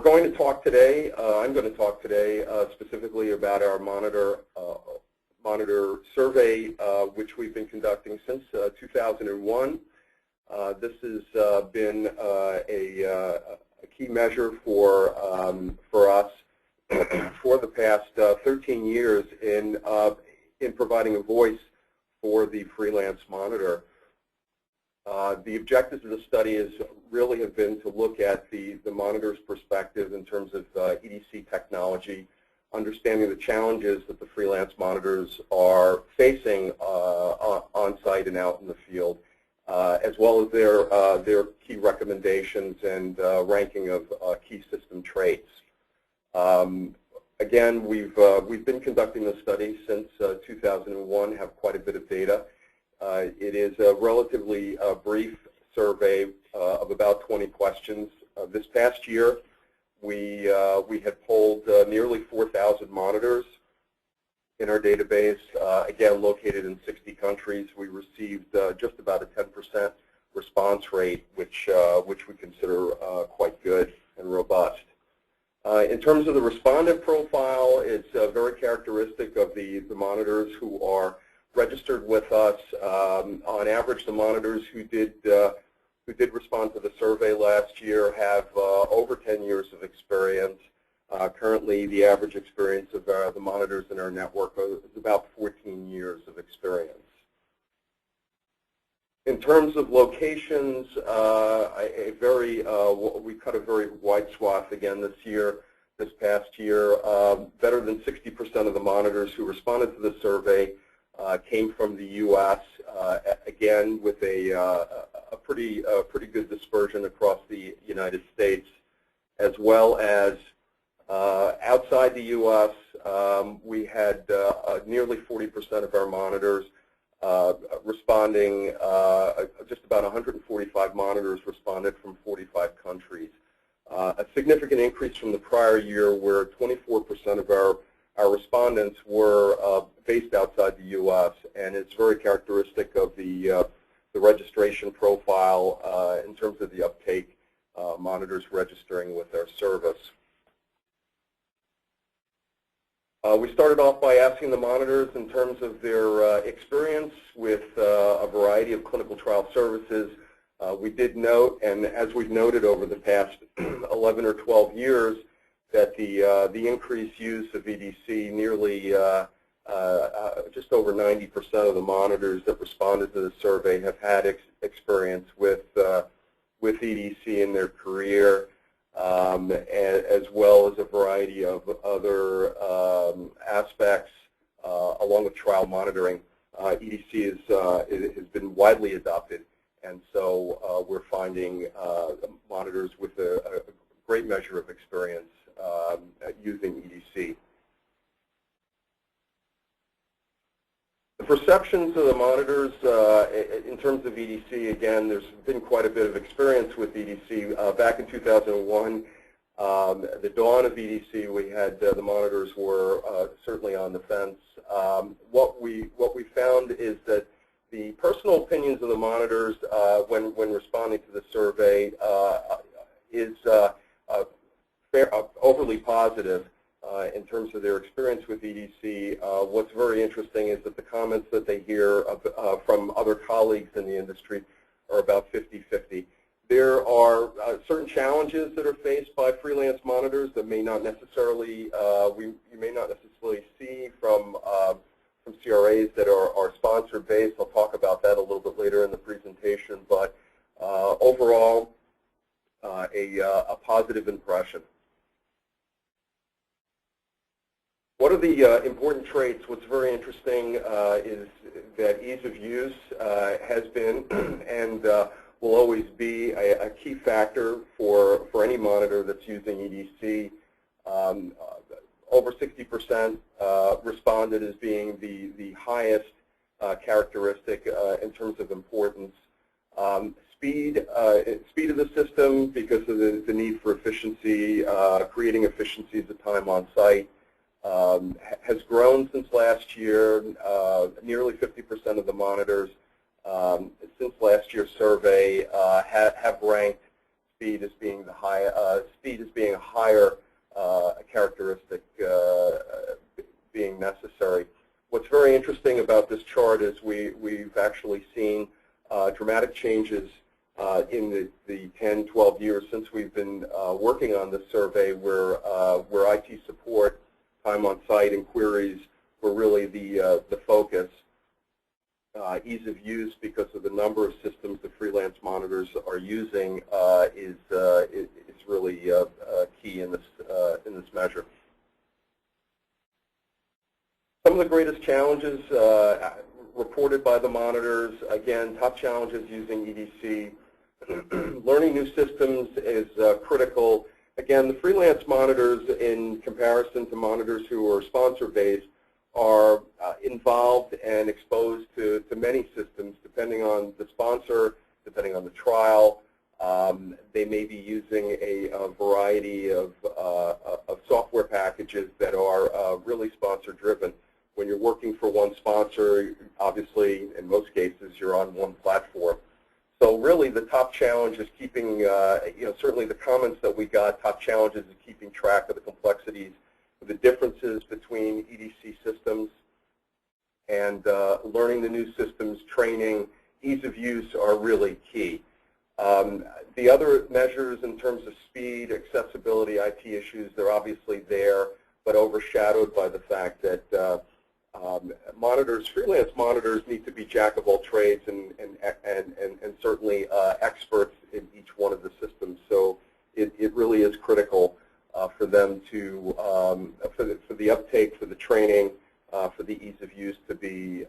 we're going to talk today, I'm going to talk today specifically about our monitor survey, which we've been conducting since 2001. This has been a key measure for us for the past 13 years in providing a voice for the freelance monitor. The objectives of the study is really have been to look at the monitor's perspective in terms of EDC technology, understanding the challenges that the freelance monitors are facing on site and out in the field, as well as their key recommendations and ranking of key system traits. Again, we've been conducting this study since 2001, have quite a bit of data. It is a relatively brief survey of about 20 questions. This past year, we had polled nearly 4,000 monitors in our database, again located in 60 countries. We received just about a 10% response rate, which we consider quite good and robust. In terms of the respondent profile, it's very characteristic of the monitors who are registered with us. On average, the monitors who did respond to the survey last year have over 10 years of experience. Currently, the average experience of the monitors in our network is about 14 years of experience. In terms of locations, we cut a very wide swath again this past year. Better than 60% of the monitors who responded to the survey came from the U.S., again with a pretty good dispersion across the United States, as well as outside the U.S. We had nearly 40% of our monitors responding. Just about 145 monitors responded from 45 countries. A significant increase from the prior year, where 24% of our respondents were based outside the U.S., and it's very characteristic of the registration profile in terms of the uptake, monitors registering with our service. We started off by asking the monitors in terms of their experience with a variety of clinical trial services. We did note, and as we've noted over the past 11 or 12 years, that the increased use of EDC, nearly just over 90% of the monitors that responded to the survey have had experience with EDC in their career, as well as a variety of other aspects, along with trial monitoring. EDC has been widely adopted, and so we're finding monitors with a great measure of experience using EDC. The perceptions of the monitors in terms of EDC, again, there's been quite a bit of experience with EDC. Back in 2001, the dawn of EDC, we had the monitors were certainly on the fence. What we found is that the personal opinions of the monitors when responding to the survey is overly positive in terms of their experience with EDC. What's very interesting is that the comments that they hear from other colleagues in the industry are about 50-50. There are certain challenges that are faced by freelance monitors that may not necessarily you may not necessarily see from CRAs that are sponsor based. I'll talk about that a little bit later in the presentation, but overall, a positive impression. What are the important traits? What's very interesting is that ease of use has been and will always be a key factor for any monitor that's using EDC. Over 60% responded as being the highest characteristic in terms of importance. Speed of the system, because of the need for efficiency, creating efficiencies of time on site, has grown since last year. Nearly 50% of the monitors since last year's survey have ranked speed as being the a higher characteristic being necessary. What's very interesting about this chart is we've actually seen dramatic changes in the 10, 12 years since we've been working on this survey, where IT support, time on site, and queries were really the focus. Ease of use, because of the number of systems the freelance monitors are using, is really key in this measure. Some of the greatest challenges reported by the monitors, again, top challenges using EDC. Learning new systems is critical. Again, the freelance monitors, in comparison to monitors who are sponsor-based, are involved and exposed to many systems, depending on the sponsor, depending on the trial. They may be using a variety of software packages that are really sponsor-driven. When you're working for one sponsor, obviously, in most cases, you're on one platform. So really, the top challenge is keeping, certainly the comments that we got, top challenges is keeping track of the complexities, the differences between EDC systems, and learning the new systems, training, ease of use are really key. The other measures in terms of speed, accessibility, IT issues, they're obviously there, but overshadowed by the fact that freelance monitors need to be jack of all trades and certainly experts in each one of the systems. So it really is critical for them to, for the uptake, for the training, for the ease of use to be